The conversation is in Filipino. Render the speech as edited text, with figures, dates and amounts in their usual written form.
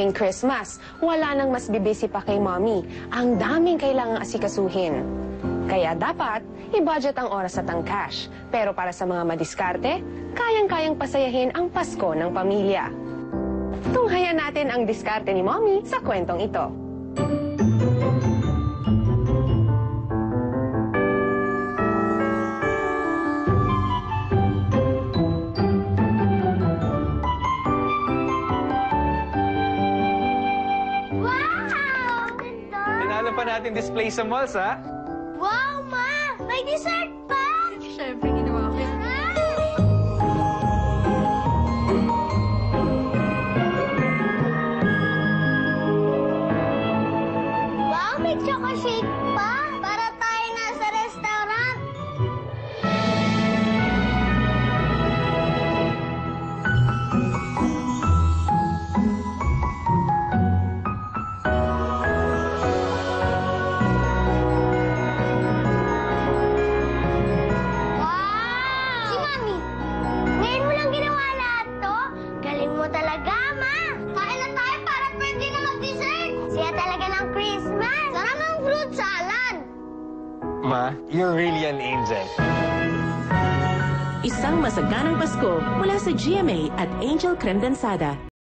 Tuwing Christmas, wala nang mas bibisi pa kay Mommy. Ang daming kailangang asikasuhin. Kaya dapat, i-budget ang oras at ang cash. Pero para sa mga madiskarte, kayang-kayang pasayahin ang Pasko ng pamilya. Tunghayan natin ang diskarte ni Mommy sa kwentong ito. Tinalo pa natin display sa malls, ha? Wow, Ma! May dessert pa! Siyempre, ginawa ko yan. Wow, may choco shake pa! Para tayo nasa restaurant! Wow! Si Mami, ngayon mo lang ginawa lahat to? Galing mo talaga, Ma! Kain na tayo para pwede na mag-dessert! Siya talaga ng Christmas! Sarap ng fruit salad! Ma, you're really an angel. Isang masaganang Pasko mula sa GMA at Angel Creme Densada.